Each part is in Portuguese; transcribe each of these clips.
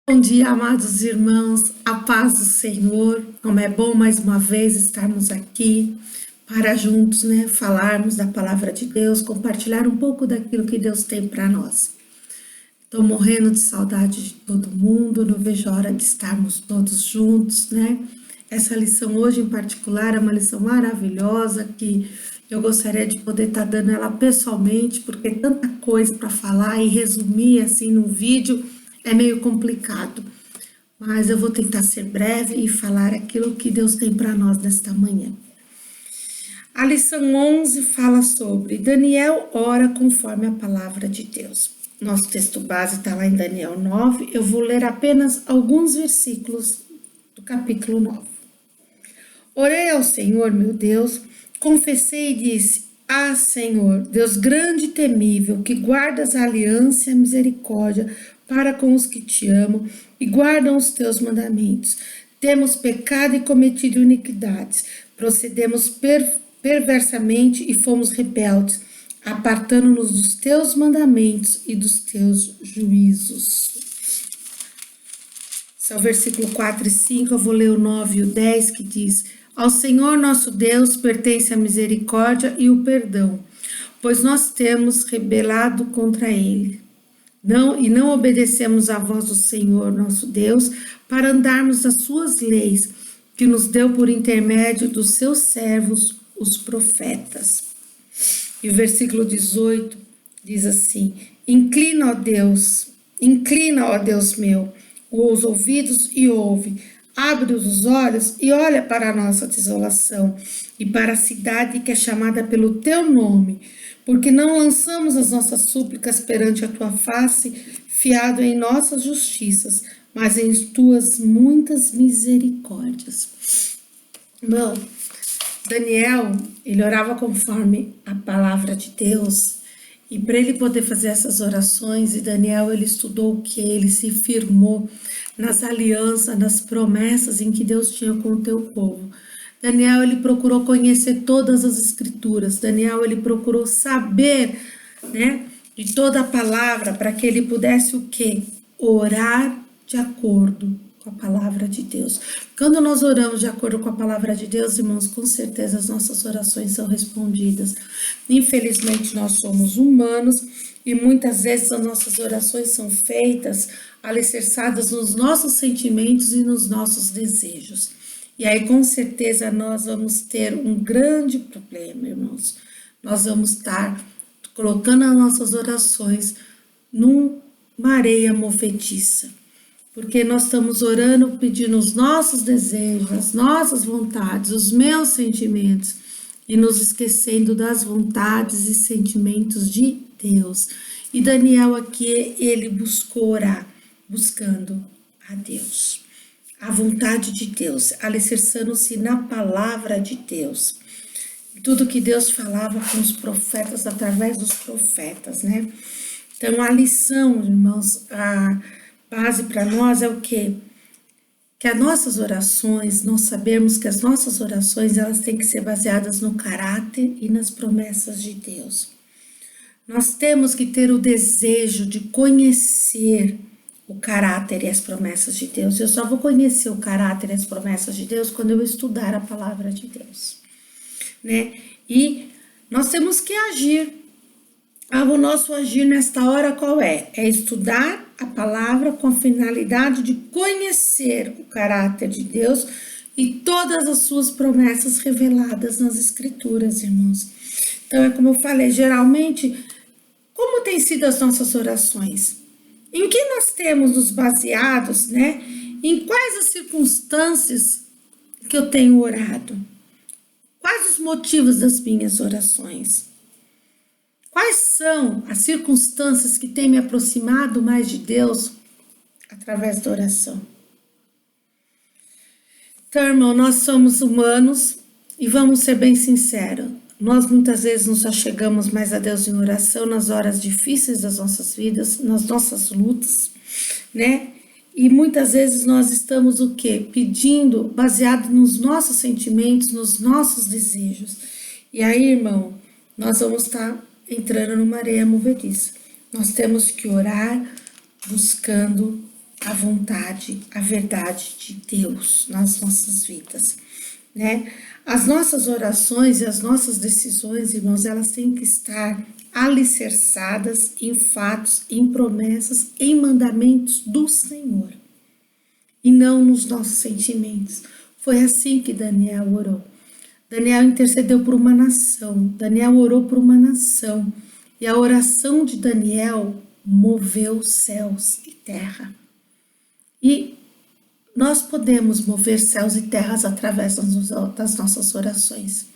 Bom dia, amados irmãos, a paz do Senhor. Como é bom mais uma vez estarmos aqui para juntos, falarmos da palavra de Deus, compartilhar um pouco daquilo que Deus tem para nós. Estou morrendo de saudade de todo mundo, não vejo a hora de estarmos todos juntos, Essa lição hoje em particular é uma lição maravilhosa que eu gostaria de poder estar dando ela pessoalmente, porque tanta coisa para falar e resumir assim num vídeo é meio complicado, mas eu vou tentar ser breve e falar aquilo que Deus tem para nós nesta manhã. A lição 11 fala sobre Daniel ora conforme a palavra de Deus. Nosso texto base está lá em Daniel 9, eu vou ler apenas alguns versículos do capítulo 9. Orei ao Senhor, meu Deus, confessei e disse: Ah, Senhor, Deus grande e temível, que guardas a aliança e a misericórdia para com os que te amam e guardam os teus mandamentos. Temos pecado e cometido iniquidades, procedemos perversamente e fomos rebeldes, apartando-nos dos teus mandamentos e dos teus juízos. Esse é o versículo 4 e 5, eu vou ler o 9 e o 10, que diz: Ao Senhor nosso Deus pertence a misericórdia e o perdão, pois nós temos rebelado contra ele. Não obedecemos à voz do Senhor nosso Deus para andarmos as suas leis, que nos deu por intermédio dos seus servos, os profetas. E o versículo 18 diz assim: Inclina, ó Deus meu, os ouvidos e ouve, abre os olhos e olha para a nossa desolação e para a cidade que é chamada pelo teu nome, porque não lançamos as nossas súplicas perante a tua face, fiado em nossas justiças, mas em tuas muitas misericórdias. Irmão, Daniel, ele orava conforme a palavra de Deus, e para ele poder fazer essas orações, e Daniel, ele estudou o que? Ele se firmou nas alianças, nas promessas em que Deus tinha com o teu povo. Daniel, ele procurou conhecer todas as escrituras. Daniel, ele procurou saber, de toda a palavra, para que ele pudesse o quê? Orar de acordo com a palavra de Deus. Quando nós oramos de acordo com a palavra de Deus, irmãos, com certeza as nossas orações são respondidas. Infelizmente, nós somos humanos e muitas vezes as nossas orações são feitas alicerçadas nos nossos sentimentos e nos nossos desejos. E aí, com certeza, nós vamos ter um grande problema, irmãos. Nós vamos estar colocando as nossas orações numa areia movediça. Porque nós estamos orando, pedindo os nossos desejos, as nossas vontades, os meus sentimentos, e nos esquecendo das vontades e sentimentos de Deus. E Daniel aqui, ele buscou orar, buscando a Deus. A vontade de Deus, alicerçando-se na palavra de Deus. Tudo que Deus falava com os profetas, através dos profetas, Então, a lição, irmãos, a base para nós é o quê? Que as nossas orações, nós sabemos que as nossas orações, elas têm que ser baseadas no caráter e nas promessas de Deus. Nós temos que ter o desejo de conhecer o caráter e as promessas de Deus. Eu só vou conhecer o caráter e as promessas de Deus quando eu estudar a palavra de Deus, E nós temos que agir. O nosso agir nesta hora qual é? É estudar a palavra com a finalidade de conhecer o caráter de Deus e todas as suas promessas reveladas nas Escrituras, irmãos. Então, é como eu falei, geralmente, como tem sido as nossas orações? Em que nós temos nos baseados, Em quais as circunstâncias que eu tenho orado? Quais os motivos das minhas orações? Quais são as circunstâncias que têm me aproximado mais de Deus através da oração? Então, irmão, nós somos humanos e vamos ser bem sinceros. Nós muitas vezes nos achegamos mais a Deus em oração nas horas difíceis das nossas vidas, nas nossas lutas, E muitas vezes nós estamos o quê? Pedindo baseado nos nossos sentimentos, nos nossos desejos. E aí, irmão, nós vamos estar entrando numa areia movediça. Nós temos que orar buscando a vontade, a verdade de Deus nas nossas vidas, né? As nossas orações e as nossas decisões, irmãos, elas têm que estar alicerçadas em fatos, em promessas, em mandamentos do Senhor e não nos nossos sentimentos. Foi assim que Daniel orou. Daniel intercedeu por uma nação, Daniel orou por uma nação, e a oração de Daniel moveu céus e terra. E nós podemos mover céus e terras através das nossas orações,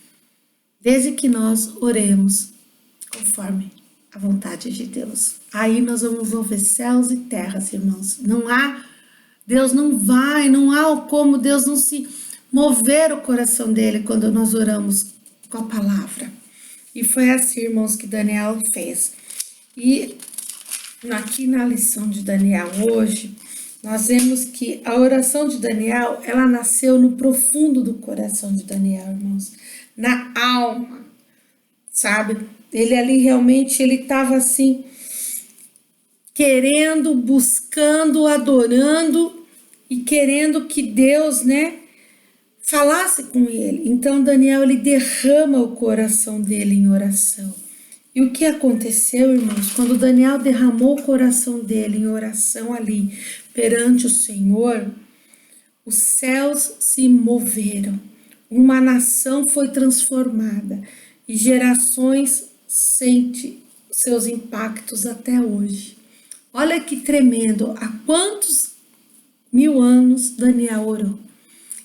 desde que nós oremos conforme a vontade de Deus. Aí nós vamos mover céus e terras, irmãos. Deus não há como Deus não se mover o coração dele quando nós oramos com a palavra. E foi assim, irmãos, que Daniel fez. E aqui na lição de Daniel hoje, nós vemos que a oração de Daniel, ela nasceu no profundo do coração de Daniel, irmãos, na alma, sabe? Ele ali realmente, ele estava assim, querendo, buscando, adorando e querendo que Deus, né, falasse com ele. Então Daniel, ele derrama o coração dele em oração. E o que aconteceu, irmãos, quando Daniel derramou o coração dele em oração ali perante o Senhor, os céus se moveram, uma nação foi transformada e gerações sentem seus impactos até hoje. Olha que tremendo, há quantos 1000 anos Daniel orou?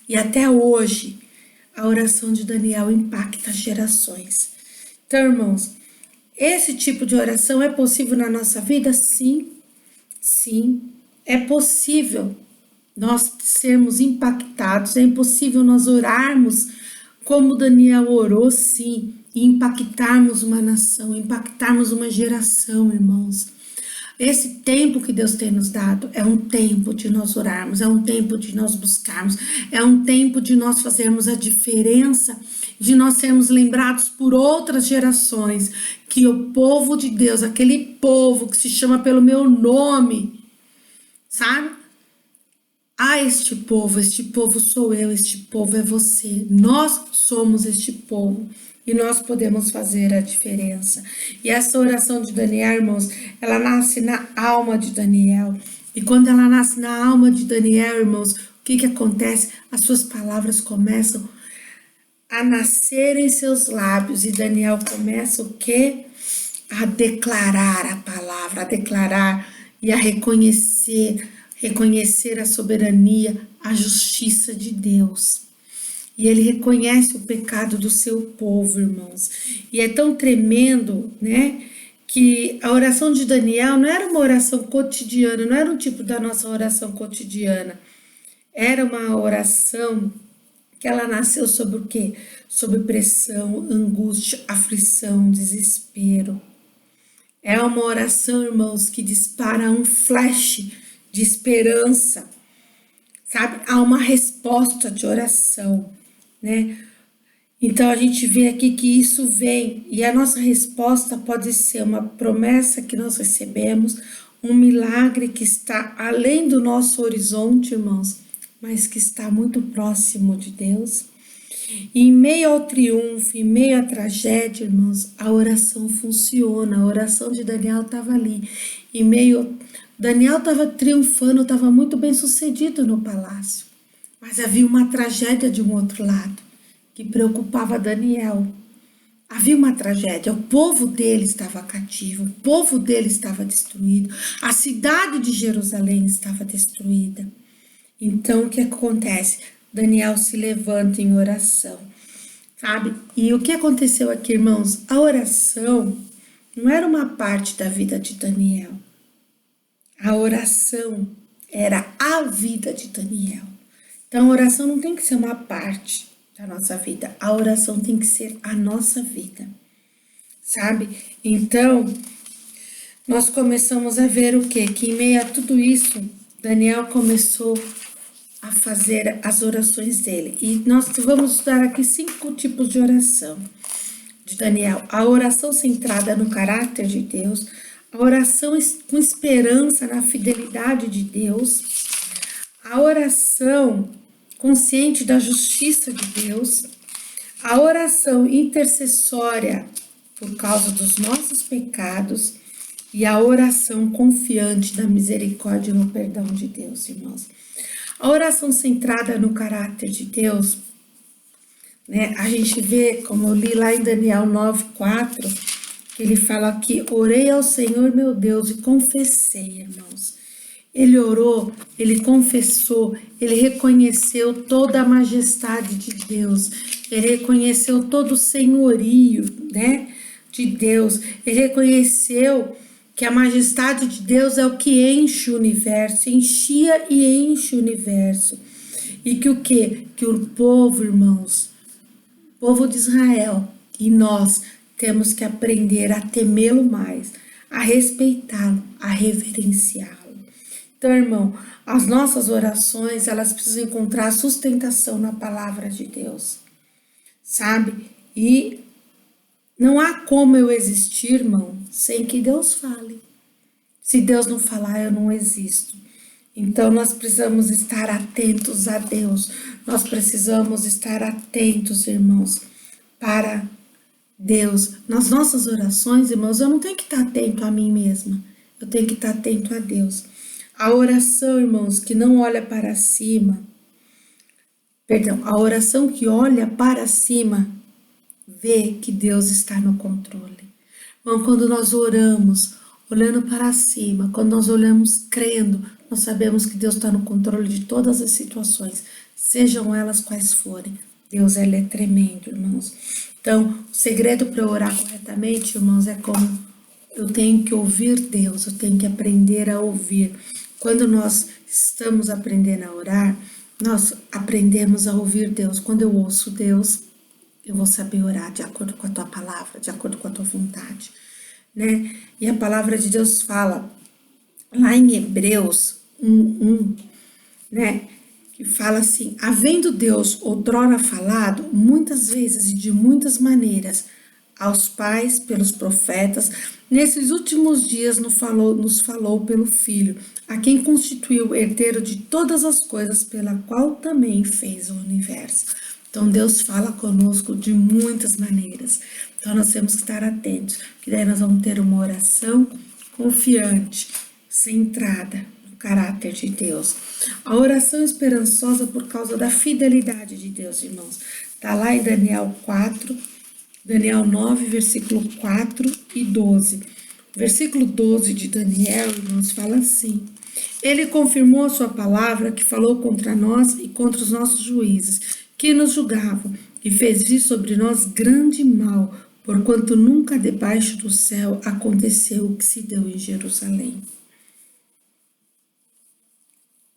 E até hoje, a oração de Daniel impacta gerações. Então, irmãos, esse tipo de oração é possível na nossa vida? Sim, sim, é possível nós sermos impactados, é impossível nós orarmos como Daniel orou, sim, e impactarmos uma nação, impactarmos uma geração, irmãos. Esse tempo que Deus tem nos dado é um tempo de nós orarmos, é um tempo de nós buscarmos, é um tempo de nós fazermos a diferença, de nós sermos lembrados por outras gerações, que o povo de Deus, aquele povo que se chama pelo meu nome, sabe? Este povo sou eu, este povo é você, nós somos este povo. E nós podemos fazer a diferença. E essa oração de Daniel, irmãos, ela nasce na alma de Daniel. E quando ela nasce na alma de Daniel, irmãos, o que acontece? As suas palavras começam a nascer em seus lábios. E Daniel começa o quê? A declarar a palavra, a declarar e a reconhecer a soberania, a justiça de Deus. E ele reconhece o pecado do seu povo, irmãos. E é tão tremendo, né, que a oração de Daniel não era uma oração cotidiana, não era um tipo da nossa oração cotidiana. Era uma oração que ela nasceu sobre o quê? Sobre pressão, angústia, aflição, desespero. É uma oração, irmãos, que dispara um flash de esperança, sabe? Há uma resposta de oração, né? Então a gente vê aqui que isso vem e a nossa resposta pode ser uma promessa que nós recebemos, um milagre que está além do nosso horizonte, irmãos, mas que está muito próximo de Deus. E em meio ao triunfo, em meio à tragédia, irmãos, a oração funciona. A oração de Daniel estava ali. Daniel estava triunfando, estava muito bem sucedido no palácio. Mas havia uma tragédia de um outro lado, que preocupava Daniel. Havia uma tragédia, o povo dele estava cativo, o povo dele estava destruído, a cidade de Jerusalém estava destruída. Então, o que acontece? Daniel se levanta em oração, sabe? E o que aconteceu aqui, irmãos? A oração não era uma parte da vida de Daniel. A oração era a vida de Daniel. Então, a oração não tem que ser uma parte da nossa vida. A oração tem que ser a nossa vida, sabe? Então, nós começamos a ver o quê? Que em meio a tudo isso, Daniel começou a fazer as orações dele. E nós vamos estudar aqui 5 tipos de oração de Daniel. A oração centrada no caráter de Deus, a oração com esperança na fidelidade de Deus, a oração consciente da justiça de Deus, a oração intercessória por causa dos nossos pecados e a oração confiante da misericórdia e no perdão de Deus, irmãos. A oração centrada no caráter de Deus, né? A gente vê, como eu li lá em Daniel 9:4, que ele fala aqui: orei ao Senhor meu Deus e confessei, irmãos. Ele orou, ele confessou, ele reconheceu toda a majestade de Deus, ele reconheceu todo o senhorio, né, de Deus, ele reconheceu que a majestade de Deus é o que enche o universo, enchia e enche o universo. E que o quê? Que o povo, irmãos, o povo de Israel e nós temos que aprender a temê-lo mais, a respeitá-lo, a reverenciá-lo. Então, irmão, as nossas orações, elas precisam encontrar sustentação na palavra de Deus, sabe? E não há como eu existir, irmão, sem que Deus fale. Se Deus não falar, eu não existo. Então, nós precisamos estar atentos a Deus. Nós precisamos estar atentos, irmãos, para Deus. Nas nossas orações, irmãos, eu não tenho que estar atento a mim mesma. Eu tenho que estar atento a Deus. A oração, irmãos, que não olha para cima, a oração que olha para cima, vê que Deus está no controle. Irmão, quando nós oramos, olhando para cima, quando nós olhamos crendo, nós sabemos que Deus está no controle de todas as situações, sejam elas quais forem. Deus, ele é tremendo, irmãos. Então, o segredo para orar corretamente, irmãos, é como eu tenho que ouvir Deus, eu tenho que aprender a ouvir. Quando nós estamos aprendendo a orar, nós aprendemos a ouvir Deus. Quando eu ouço Deus, eu vou saber orar de acordo com a tua palavra, de acordo com a tua vontade, né? E a palavra de Deus fala, lá em Hebreus 1:1, né? Que fala assim: havendo Deus outrora falado, muitas vezes e de muitas maneiras, aos pais pelos profetas, nesses últimos dias nos falou pelo Filho, a quem constituiu herdeiro de todas as coisas, pela qual também fez o universo. Então, Deus fala conosco de muitas maneiras. Então, nós temos que estar atentos, que daí nós vamos ter uma oração confiante, centrada no caráter de Deus. A oração esperançosa por causa da fidelidade de Deus, irmãos. Está lá em Daniel 9, versículo 4 e 12. Versículo 12 de Daniel, irmãos, fala assim: ele confirmou a sua palavra que falou contra nós e contra os nossos juízes, que nos julgavam, e fez vir sobre nós grande mal, porquanto nunca debaixo do céu aconteceu o que se deu em Jerusalém.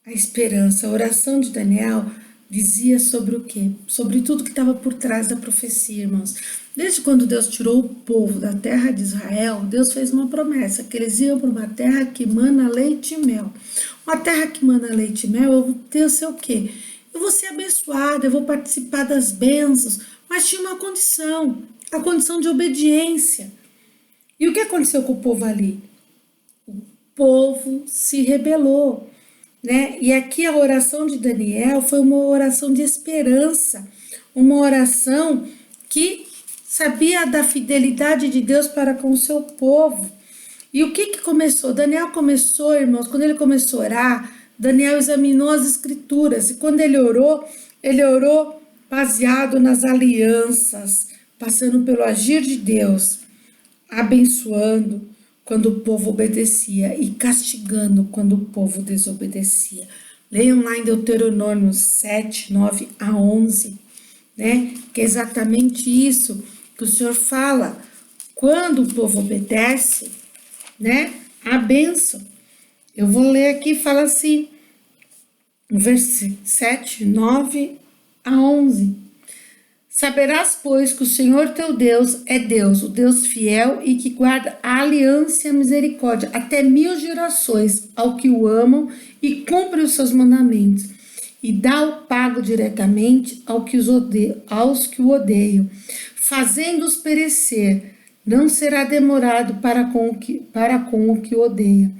A esperança, a oração de Daniel dizia sobre o quê? Sobre tudo que estava por trás da profecia, irmãos. Desde quando Deus tirou o povo da terra de Israel, Deus fez uma promessa, que eles iam para uma terra que mana leite e mel. Uma terra que mana leite e mel, eu vou ter o seu quê? Eu vou ser abençoada, eu vou participar das bênçãos, mas tinha uma condição, a condição de obediência. E o que aconteceu com o povo ali? O povo se rebelou, né? E aqui a oração de Daniel foi uma oração de esperança, uma oração que sabia da fidelidade de Deus para com o seu povo. E o que começou? Daniel começou, irmãos, quando ele começou a orar, Daniel examinou as escrituras, e quando ele orou baseado nas alianças, passando pelo agir de Deus, abençoando quando o povo obedecia e castigando quando o povo desobedecia. Leiam lá em Deuteronômio 7, 9 a 11, né? Que é exatamente isso que o Senhor fala. Quando o povo obedece, né? A bênção. Eu vou ler aqui, fala assim, no versículo 7, 9 a 11. Saberás, pois, que o Senhor teu Deus é Deus, o Deus fiel e que guarda a aliança e a misericórdia até 1000 gerações ao que o amam e cumpre os seus mandamentos, e dá o pago diretamente aos que o odeiam, fazendo-os perecer não será demorado para com o que odeia.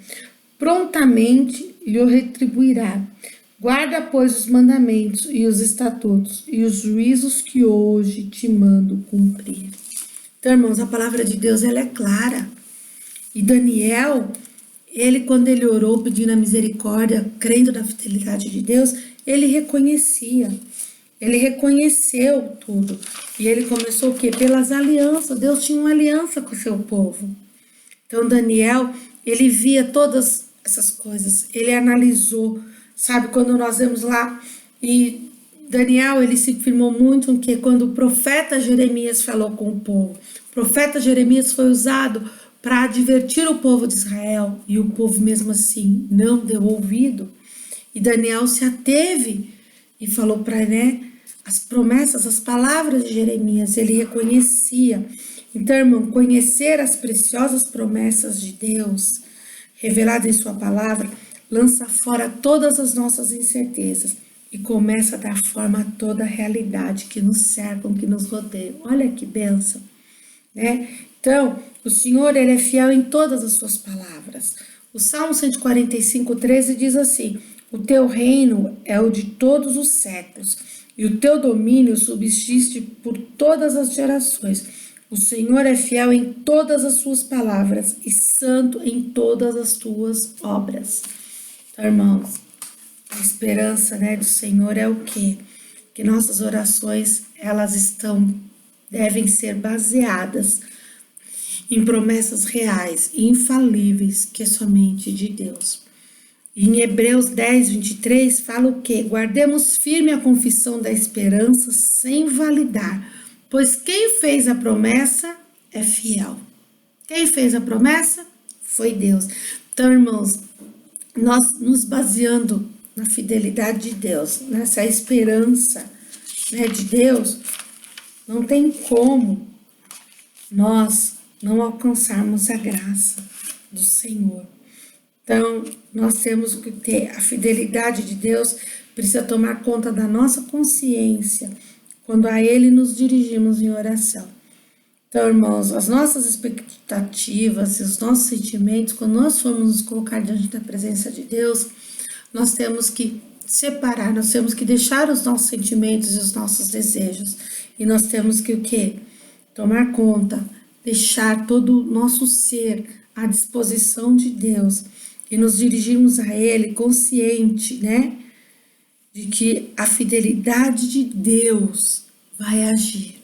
Prontamente lhe retribuirá. Guarda, pois, os mandamentos e os estatutos e os juízos que hoje te mando cumprir. Então, irmãos, a palavra de Deus, ela é clara. E Daniel, ele, quando ele orou pedindo a misericórdia, crendo na fidelidade de Deus, ele reconhecia. Ele reconheceu tudo. E ele começou o quê? Pelas alianças. Deus tinha uma aliança com o seu povo. Então, Daniel, ele via todas essas coisas. Ele analisou. Sabe, quando nós vemos lá, e Daniel, ele se firmou muito em que quando o profeta Jeremias falou com o povo, o profeta Jeremias foi usado para advertir o povo de Israel, e o povo mesmo assim não deu ouvido. E Daniel se ateve e falou para, as promessas, as palavras de Jeremias, ele reconhecia. Então, irmão, conhecer as preciosas promessas de Deus, reveladas em sua palavra, lança fora todas as nossas incertezas e começa a dar forma a toda a realidade que nos cercam, que nos rodeiam. Olha que bênção, né? Então, o Senhor, ele é fiel em todas as suas palavras. O Salmo 145:13 diz assim: o teu reino é o de todos os séculos, e o teu domínio subsiste por todas as gerações. O Senhor é fiel em todas as suas palavras e santo em todas as tuas obras. Então, irmãos, a esperança, do Senhor é o quê? Que nossas orações, elas devem ser baseadas em promessas reais e infalíveis, que é somente de Deus. E em Hebreus 10:23 fala o quê? Guardemos firme a confissão da esperança sem validar, pois quem fez a promessa é fiel. Quem fez a promessa foi Deus. Então, irmãos, nós nos baseando na fidelidade de Deus, nessa esperança, de Deus, não tem como nós não alcançarmos a graça do Senhor. Então, nós temos que ter a fidelidade de Deus, precisa tomar conta da nossa consciência quando a Ele nos dirigimos em oração. Então, irmãos, as nossas expectativas e os nossos sentimentos, quando nós formos nos colocar diante da presença de Deus, nós temos que separar, nós temos que deixar os nossos sentimentos e os nossos desejos. E nós temos que o quê? Tomar conta, deixar todo o nosso ser à disposição de Deus e nos dirigirmos a Ele consciente, de que a fidelidade de Deus vai agir.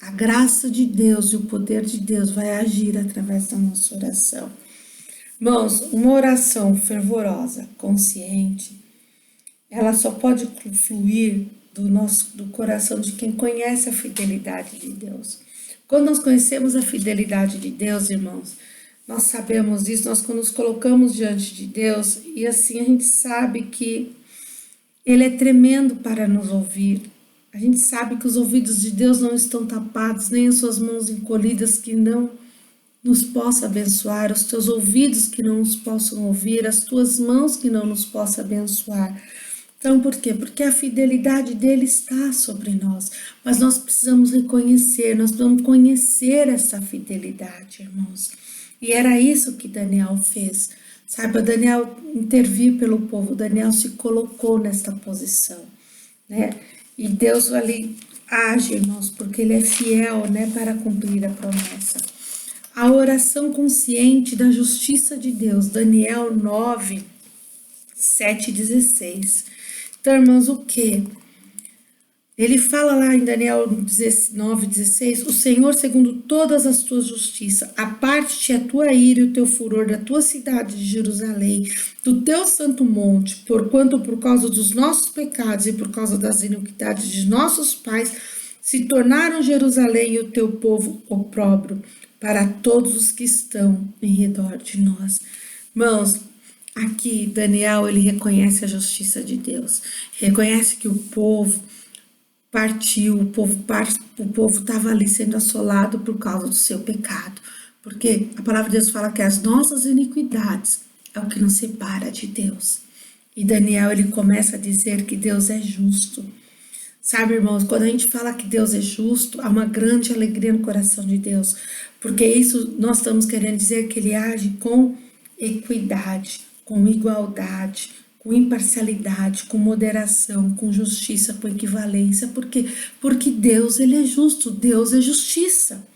A graça de Deus e o poder de Deus vai agir através da nossa oração. Irmãos, uma oração fervorosa, consciente, ela só pode fluir do coração de quem conhece a fidelidade de Deus. Quando nós conhecemos a fidelidade de Deus, irmãos, nós sabemos disso, nós quando nos colocamos diante de Deus, e assim a gente sabe que Ele é tremendo para nos ouvir. A gente sabe que os ouvidos de Deus não estão tapados, nem as suas mãos encolhidas que não nos possam abençoar, os teus ouvidos que não nos possam ouvir, as tuas mãos que não nos possam abençoar. Então, por quê? Porque a fidelidade dele está sobre nós, mas nós precisamos reconhecer, nós precisamos conhecer essa fidelidade, irmãos. E era isso que Daniel fez. Saiba, Daniel interviu pelo povo, Daniel se colocou nesta posição, E Deus ali age, irmãos, porque Ele é fiel, para cumprir a promessa. A oração consciente da justiça de Deus, Daniel 9, 7 e 16. Então, irmãos, o quê? Ele fala lá em Daniel 9, 16, o Senhor, segundo todas as tuas justiças, aparte-te a tua ira e o teu furor da tua cidade de Jerusalém, do teu santo monte, porquanto por causa dos nossos pecados e por causa das iniquidades de nossos pais, se tornaram Jerusalém e o teu povo opróbrio para todos os que estão em redor de nós. Irmãos, aqui Daniel, ele reconhece a justiça de Deus, reconhece que o povo partiu, o povo estava ali sendo assolado por causa do seu pecado, porque a palavra de Deus fala que as nossas iniquidades é o que nos separa de Deus. E Daniel, ele começa a dizer que Deus é justo. Sabe, irmãos, quando a gente fala que Deus é justo, há uma grande alegria no coração de Deus, porque isso nós estamos querendo dizer que Ele age com equidade, com igualdade, com imparcialidade, com moderação, com justiça, com equivalência, porque Deus, Ele é justo, Deus é justiça.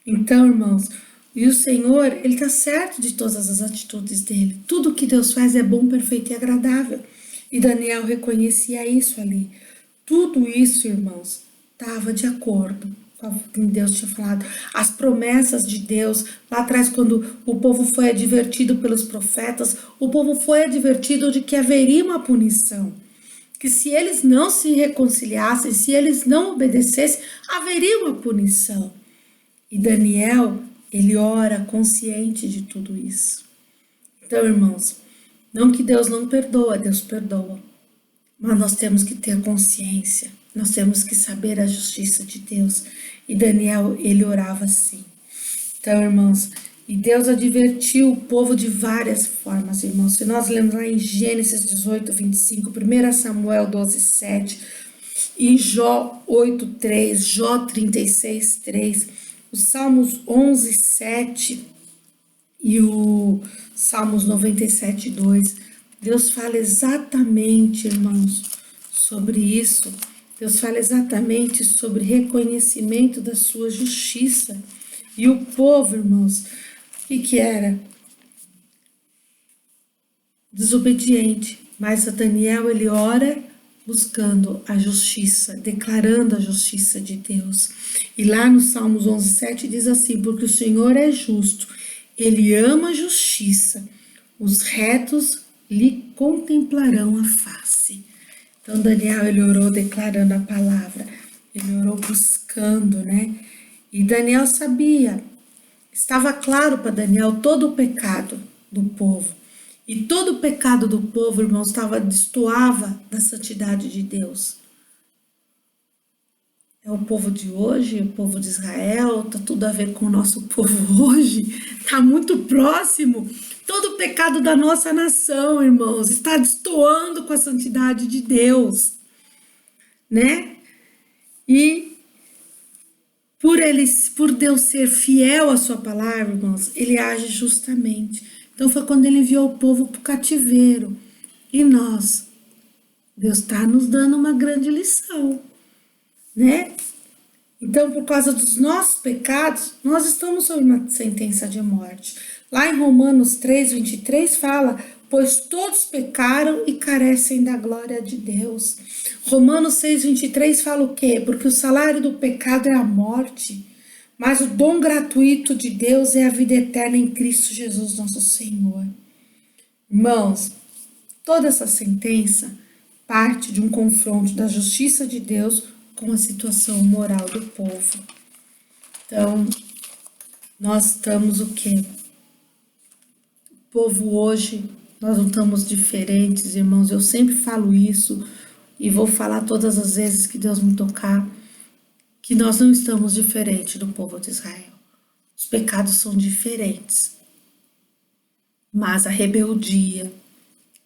Então, irmãos, e o Senhor, Ele está certo de todas as atitudes dEle. Tudo que Deus faz é bom, perfeito e agradável. E Daniel reconhecia isso ali. Tudo isso, irmãos, estava de acordo com o que Deus tinha falado. As promessas de Deus, lá atrás, quando o povo foi advertido pelos profetas, o povo foi advertido de que haveria uma punição. Que se eles não se reconciliassem, se eles não obedecessem, haveria uma punição. E Daniel, ele ora consciente de tudo isso. Então, irmãos, não que Deus não perdoa, Deus perdoa. Mas nós temos que ter consciência, nós temos que saber a justiça de Deus. E Daniel, ele orava assim. Então, irmãos, e Deus advertiu o povo de várias formas, irmãos. Se nós lemos lá em Gênesis 18, 25, 1 Samuel 12, 7, em Jó 8, 3, Jó 36, 3, os Salmos 11, 7 e o Salmos 97, 2, Deus fala exatamente, irmãos, sobre isso. Deus fala exatamente sobre reconhecimento da sua justiça. E o povo, irmãos, o que era? Desobediente. Mas a Daniel, ele ora buscando a justiça, declarando a justiça de Deus. E lá no Salmos 11, 7 diz assim, porque o Senhor é justo, Ele ama a justiça, os retos lhe contemplarão a face. Então Daniel, ele orou declarando a palavra, ele orou buscando, né? E Daniel sabia, estava claro para Daniel todo o pecado do povo. E todo o pecado do povo, irmãos, destoava da santidade de Deus. É o povo de hoje, o povo de Israel, tá tudo a ver com o nosso povo hoje, tá muito próximo. Todo o pecado da nossa nação, irmãos, está destoando com a santidade de Deus, né? E por Deus ser fiel à sua palavra, irmãos, ele age justamente. Então foi quando ele enviou o povo para o cativeiro. E nós, Deus está nos dando uma grande lição, né? Então, por causa dos nossos pecados, nós estamos sob uma sentença de morte. Lá em Romanos 3, 23 fala, pois todos pecaram e carecem da glória de Deus. Romanos 6, 23 fala o quê? Porque o salário do pecado é a morte, mas o dom gratuito de Deus é a vida eterna em Cristo Jesus, nosso Senhor. Irmãos, toda essa sentença parte de um confronto da justiça de Deus com a situação moral do povo. Então, nós estamos o quê? O povo hoje, nós não estamos diferentes, irmãos. Eu sempre falo isso e vou falar todas as vezes que Deus me tocar, que nós não estamos diferentes do povo de Israel. Os pecados são diferentes. Mas a rebeldia,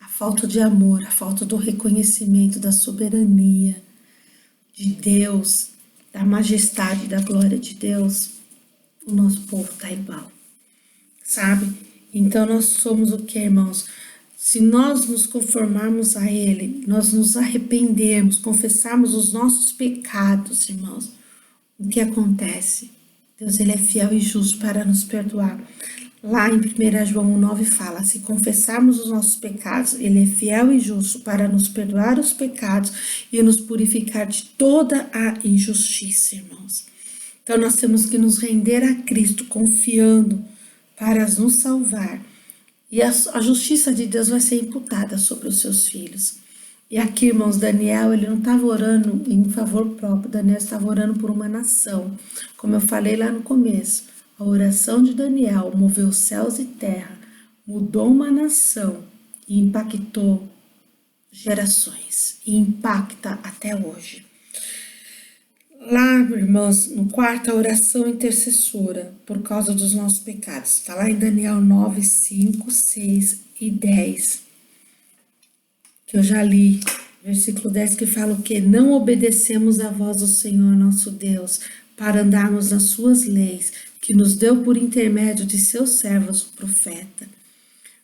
a falta de amor, a falta do reconhecimento da soberania de Deus, da majestade, da glória de Deus, o nosso povo está igual, sabe? Então nós somos o que, irmãos? Se nós nos conformarmos a Ele, nós nos arrependermos, confessarmos os nossos pecados, irmãos, o que acontece? Deus, Ele é fiel e justo para nos perdoar. Lá em 1 João 9 fala, se confessarmos os nossos pecados, Ele é fiel e justo para nos perdoar os pecados e nos purificar de toda a injustiça, irmãos. Então nós temos que nos render a Cristo, confiando para nos salvar. E a justiça de Deus vai ser imputada sobre os seus filhos. E aqui, irmãos, Daniel, ele não estava orando em favor próprio, Daniel estava orando por uma nação. Como eu falei lá no começo, a oração de Daniel moveu céus e terra, mudou uma nação e impactou gerações. E impacta até hoje. Lá, irmãos, no quarto, a oração intercessora por causa dos nossos pecados. Está lá em Daniel 9, 5, 6 e 10. Que eu já li Versículo 10 que fala o quê? Não obedecemos à voz do Senhor nosso Deus para andarmos nas suas leis, que nos deu por intermédio de seus servos, o profeta.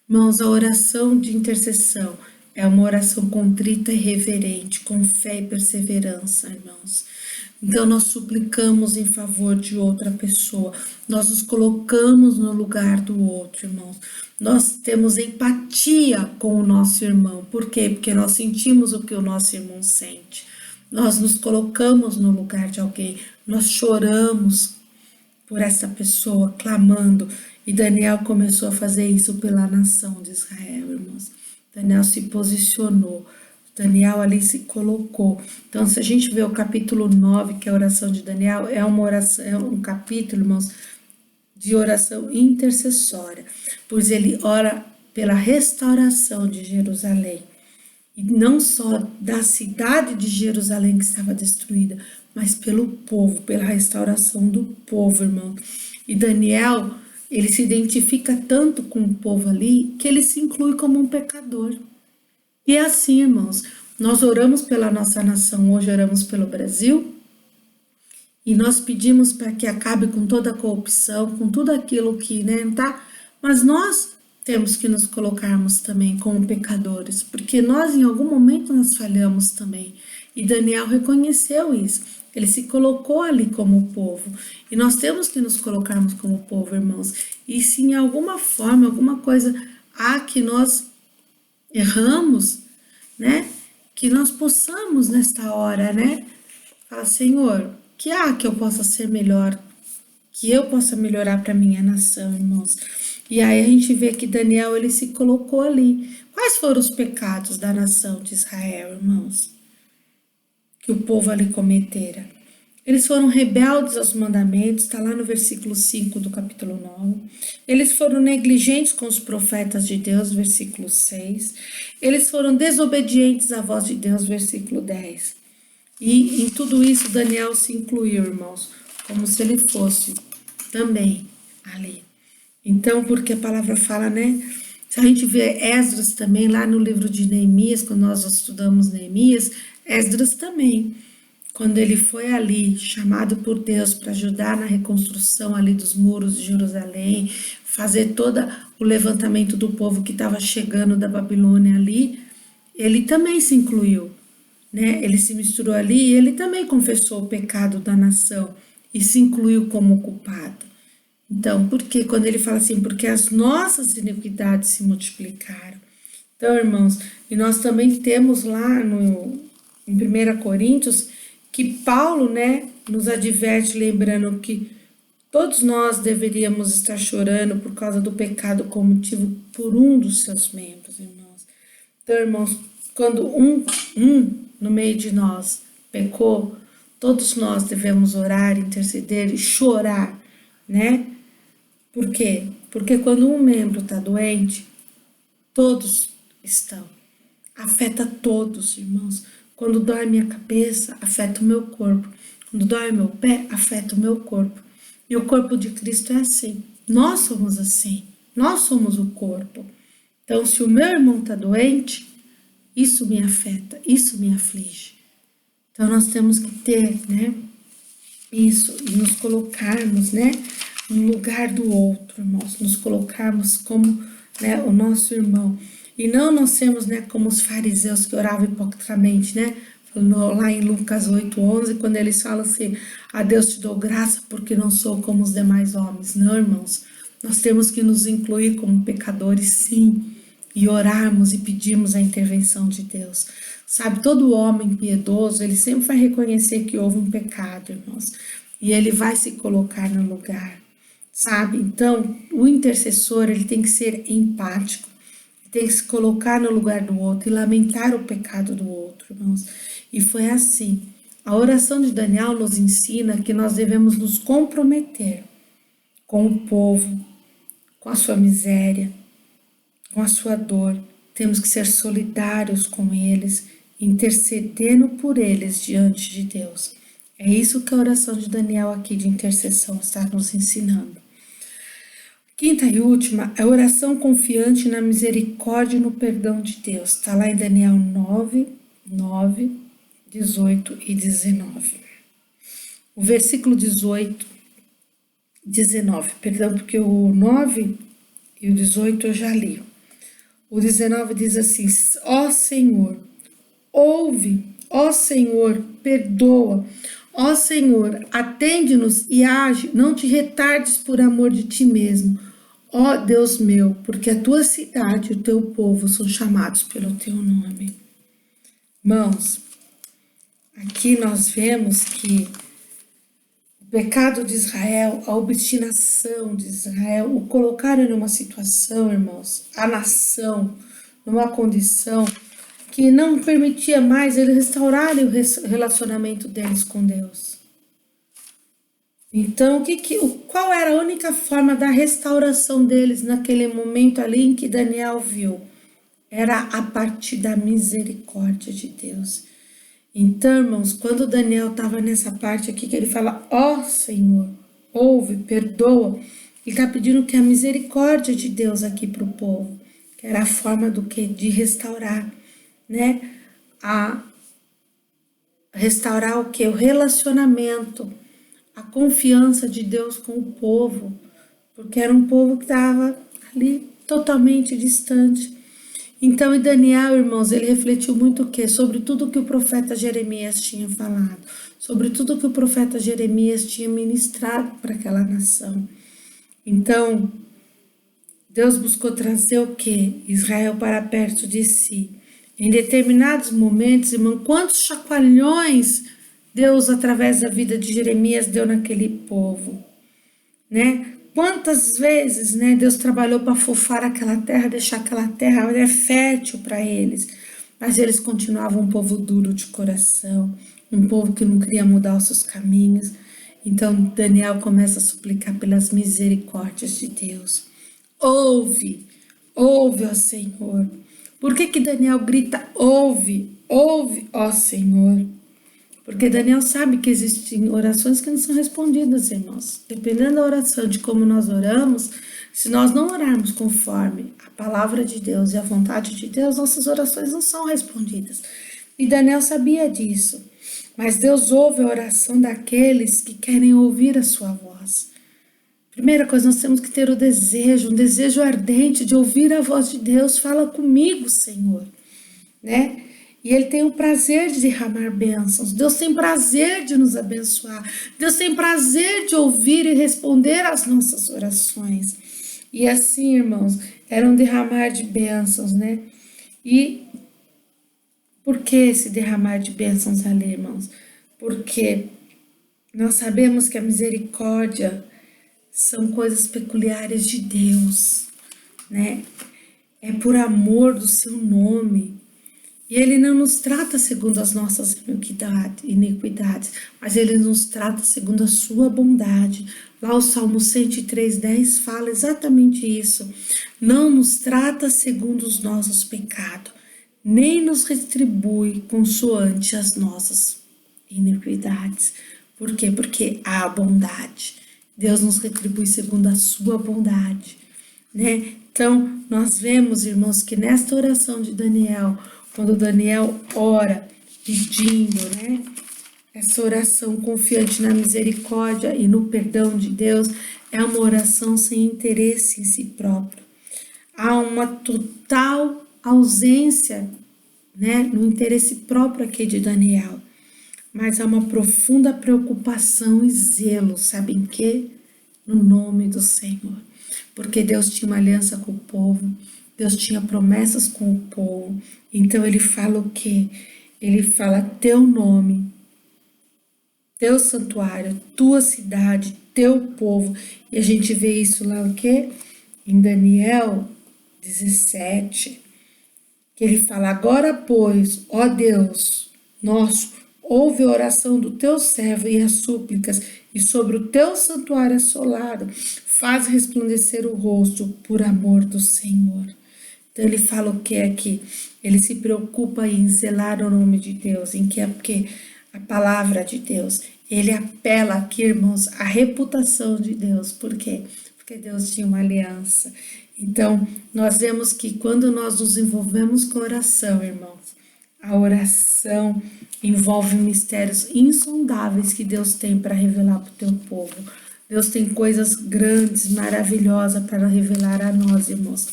Irmãos, a oração de intercessão é uma oração contrita e reverente, com fé e perseverança, irmãos. Então, nós suplicamos em favor de outra pessoa, nós nos colocamos no lugar do outro, irmãos. Nós temos empatia com o nosso irmão. Por quê? Porque nós sentimos o que o nosso irmão sente. Nós nos colocamos no lugar de alguém, nós choramos por essa pessoa, clamando. E Daniel começou a fazer isso pela nação de Israel, irmãos. Daniel se posicionou. Daniel ali se colocou. Então, se a gente vê o capítulo 9, que é a oração de Daniel, é uma oração, é um capítulo, irmãos, de oração intercessória, pois ele ora pela restauração de Jerusalém. E não só da cidade de Jerusalém que estava destruída, mas pelo povo, pela restauração do povo, irmão. E Daniel, ele se identifica tanto com o povo ali, que ele se inclui como um pecador. E é assim, irmãos, nós oramos pela nossa nação, hoje oramos pelo Brasil, e nós pedimos para que acabe com toda a corrupção, com tudo aquilo que, tá? Mas nós temos que nos colocarmos também como pecadores, porque nós em algum momento nós falhamos também. E Daniel reconheceu isso. Ele se colocou ali como povo. E nós temos que nos colocarmos como povo, irmãos. E se em alguma forma, alguma coisa há que nós erramos, que nós possamos nesta hora, falar, Senhor, que há que eu possa ser melhor, que eu possa melhorar para minha nação, irmãos. E aí a gente vê que Daniel, ele se colocou ali. Quais foram os pecados da nação de Israel, irmãos? Que o povo ali cometera. Eles foram rebeldes aos mandamentos, está lá no versículo 5 do capítulo 9. Eles foram negligentes com os profetas de Deus, versículo 6. Eles foram desobedientes à voz de Deus, versículo 10. E em tudo isso Daniel se incluiu, irmãos, como se ele fosse também ali. Então, porque a palavra fala, se a gente vê Esdras também, lá no livro de Neemias, quando nós estudamos Neemias, Esdras também, quando ele foi ali, chamado por Deus para ajudar na reconstrução ali dos muros de Jerusalém, fazer todo o levantamento do povo que estava chegando da Babilônia ali, ele também se incluiu, Ele se misturou ali e ele também confessou o pecado da nação e se incluiu como culpado. Então, porque quando ele fala assim, porque as nossas iniquidades se multiplicaram. Então, irmãos, e nós também temos lá em 1 Coríntios, que Paulo, nos adverte, lembrando que todos nós deveríamos estar chorando por causa do pecado cometido por um dos seus membros, irmãos. Então, irmãos, quando um no meio de nós pecou, todos nós devemos orar, interceder e chorar, Por quê? Porque quando um membro está doente, todos estão. Afeta todos, irmãos. Quando dói minha cabeça, afeta o meu corpo. Quando dói meu pé, afeta o meu corpo. E o corpo de Cristo é assim. Nós somos assim. Nós somos o corpo. Então, se o meu irmão está doente, isso me afeta, isso me aflige. Então, nós temos que ter, isso e nos colocarmos, no lugar do outro, irmãos, nos colocarmos como, o nosso irmão. E não nós sermos, como os fariseus que oravam hipocritamente, lá em Lucas 8:11, quando eles falam assim, a Deus te dou graça porque não sou como os demais homens. Não, irmãos, nós temos que nos incluir como pecadores, sim, e orarmos e pedirmos a intervenção de Deus. Sabe, todo homem piedoso, ele sempre vai reconhecer que houve um pecado, irmãos, e ele vai se colocar no lugar, sabe? Então, o intercessor, ele tem que ser empático, tem que se colocar no lugar do outro e lamentar o pecado do outro, irmãos. E foi assim. A oração de Daniel nos ensina que nós devemos nos comprometer com o povo, com a sua miséria, com a sua dor. Temos que ser solidários com eles, intercedendo por eles diante de Deus. É isso que a oração de Daniel aqui de intercessão está nos ensinando. Quinta e última, a oração confiante na misericórdia e no perdão de Deus. Está lá em Daniel 9, 9, 18 e 19. O versículo 19, perdão, porque o 9 e o 18 eu já li. O 19 diz assim: ó Senhor, ouve, ó Senhor, perdoa, ó Senhor, atende-nos e age, não te retardes por amor de ti mesmo, ó Deus meu, porque a tua cidade e o teu povo são chamados pelo teu nome. Irmãos, aqui nós vemos que o pecado de Israel, a obstinação de Israel, o colocaram numa situação, irmãos, a nação, numa condição que não permitia mais eles restaurarem o relacionamento deles com Deus. Então, qual era a única forma da restauração deles naquele momento ali em que Daniel viu? Era a partir da misericórdia de Deus. Então, irmãos, quando Daniel estava nessa parte aqui, que ele fala, ó Senhor, ouve, perdoa, ele está pedindo que a misericórdia de Deus aqui para o povo, que era a forma do que? De restaurar, né? A restaurar o que? O relacionamento, a confiança de Deus com o povo, porque era um povo que estava ali totalmente distante. Então, em Daniel, irmãos, ele refletiu muito o quê? Sobre tudo que o profeta Jeremias tinha falado, sobre tudo que o profeta Jeremias tinha ministrado para aquela nação. Então, Deus buscou trazer o quê? Israel para perto de si. Em determinados momentos, irmão, quantos chacoalhões Deus, através da vida de Jeremias, deu naquele povo, né? Quantas vezes, né, Deus trabalhou para fofar aquela terra, deixar aquela terra fértil para eles, mas eles continuavam um povo duro de coração, um povo que não queria mudar os seus caminhos. Então Daniel começa a suplicar pelas misericórdias de Deus. Ouve, ouve, ó Senhor. Por que Daniel grita, ouve, ouve, ó Senhor? Porque Daniel sabe que existem orações que não são respondidas, irmãos. Dependendo da oração, de como nós oramos, se nós não orarmos conforme a palavra de Deus e a vontade de Deus, nossas orações não são respondidas. E Daniel sabia disso. Mas Deus ouve a oração daqueles que querem ouvir a sua voz. Primeira coisa, nós temos que ter o desejo, um desejo ardente de ouvir a voz de Deus. Fala comigo, Senhor, né? E Ele tem o prazer de derramar bênçãos. Deus tem prazer de nos abençoar. Deus tem prazer de ouvir e responder às nossas orações. E assim, irmãos, era um derramar de bênçãos, né? E por que esse derramar de bênçãos ali, irmãos? Porque nós sabemos que a misericórdia são coisas peculiares de Deus, né? É por amor do seu nome. E Ele não nos trata segundo as nossas iniquidades, mas Ele nos trata segundo a sua bondade. Lá o Salmo 103:10 fala exatamente isso. Não nos trata segundo os nossos pecados, nem nos retribui consoante as nossas iniquidades. Por quê? Porque há bondade. Deus nos retribui segundo a sua bondade, né? Então, nós vemos, irmãos, que nesta oração de Daniel, quando Daniel ora pedindo, né, essa oração confiante na misericórdia e no perdão de Deus, é uma oração sem interesse em si próprio. Há uma total ausência, né, no interesse próprio aqui de Daniel, mas há uma profunda preocupação e zelo, sabem que? No nome do Senhor. Porque Deus tinha uma aliança com o povo, Deus tinha promessas com o povo. Então Ele fala o quê? Ele fala teu nome, teu santuário, tua cidade, teu povo. E a gente vê isso lá o quê? Em Daniel 17, que ele fala, agora pois, ó Deus nosso, ouve a oração do teu servo e as súplicas, e sobre o teu santuário assolado, faz resplandecer o rosto por amor do Senhor. Então ele fala o que aqui? Ele se preocupa em zelar o nome de Deus, em que é porque a palavra de Deus. Ele apela aqui, irmãos, à reputação de Deus. Por quê? Porque Deus tinha uma aliança. Então, nós vemos que quando nós nos envolvemos com oração, irmãos, A oração envolve mistérios insondáveis que Deus tem para revelar para o teu povo. Deus tem coisas grandes, maravilhosas para revelar a nós, irmãos.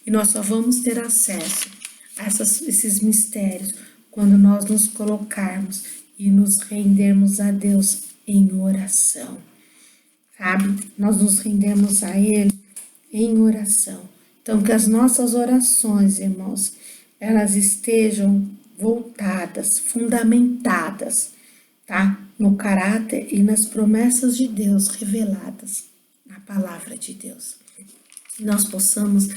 E nós só vamos ter acesso a esses mistérios quando nós nos colocarmos e nos rendermos a Deus em oração. Sabe? Nós nos rendemos a Ele em oração. Então, que as nossas orações, irmãos, elas estejam voltadas, fundamentadas, tá? No caráter e nas promessas de Deus reveladas na palavra de Deus. Que nós possamos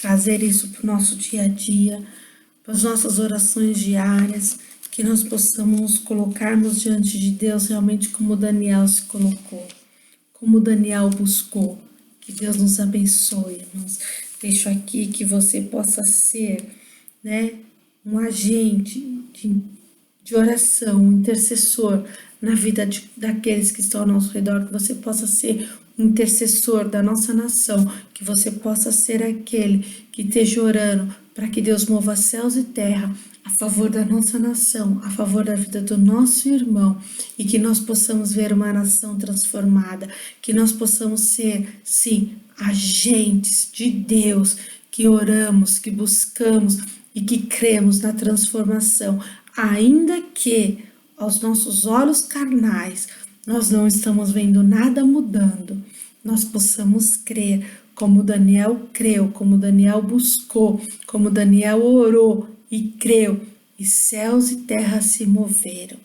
trazer isso para o nosso dia a dia, para as nossas orações diárias, que nós possamos colocarmos diante de Deus realmente como Daniel se colocou, como Daniel buscou. Que Deus nos abençoe, irmãos. Deixo aqui que você possa ser, né, um agente de oração, um intercessor na vida daqueles que estão ao nosso redor, que você possa ser um intercessor da nossa nação, que você possa ser aquele que esteja orando para que Deus mova céus e terra a favor da nossa nação, a favor da vida do nosso irmão, e que nós possamos ver uma nação transformada, que nós possamos ser, sim, agentes de Deus, que oramos, que buscamos e que cremos na transformação, ainda que aos nossos olhos carnais nós não estamos vendo nada mudando, nós possamos crer como Daniel creu, como Daniel buscou, como Daniel orou e creu, e céus e terra se moveram,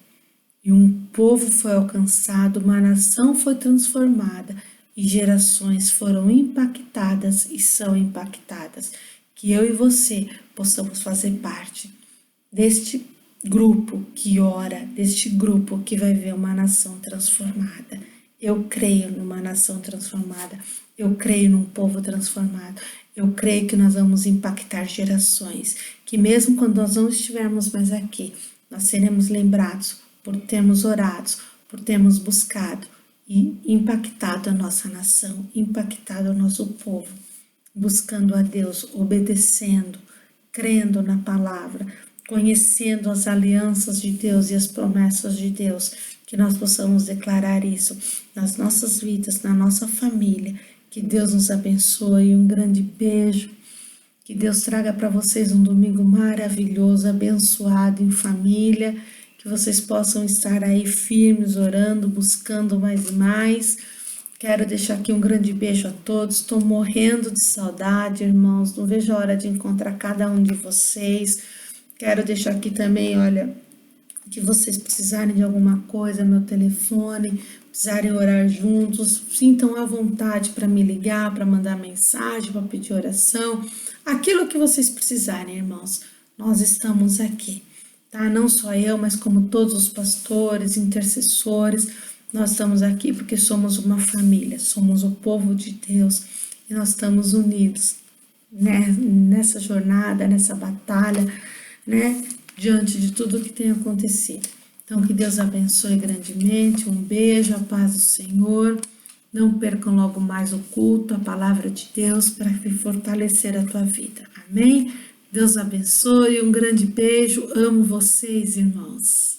e um povo foi alcançado, uma nação foi transformada, e gerações foram impactadas e são impactadas. Que eu e você possamos fazer parte deste grupo que ora, deste grupo que vai ver uma nação transformada. Eu creio numa nação transformada, eu creio num povo transformado, eu creio que nós vamos impactar gerações, que mesmo quando nós não estivermos mais aqui, nós seremos lembrados por termos orado, por termos buscado e impactado a nossa nação, impactado o nosso povo, buscando a Deus, obedecendo, crendo na palavra, conhecendo as alianças de Deus e as promessas de Deus, que nós possamos declarar isso nas nossas vidas, na nossa família. Que Deus nos abençoe, um grande beijo, que Deus traga para vocês um domingo maravilhoso, abençoado em família, que vocês possam estar aí firmes, orando, buscando mais e mais. Quero deixar aqui um grande beijo a todos, estou morrendo de saudade, irmãos, não vejo a hora de encontrar cada um de vocês. Quero deixar aqui também, olha, que vocês precisarem de alguma coisa, meu telefone, precisarem orar juntos, sintam à vontade para me ligar, para mandar mensagem, para pedir oração, aquilo que vocês precisarem, irmãos, nós estamos aqui, tá? Não só eu, mas como todos os pastores, intercessores, nós estamos aqui porque somos uma família, somos o povo de Deus e nós estamos unidos, né? Nessa jornada, nessa batalha, né? Diante de tudo que tem acontecido. Então, que Deus abençoe grandemente, um beijo, a paz do Senhor. Não percam logo mais o culto, a palavra de Deus, para fortalecer a tua vida. Amém? Deus abençoe, um grande beijo, amo vocês, irmãos.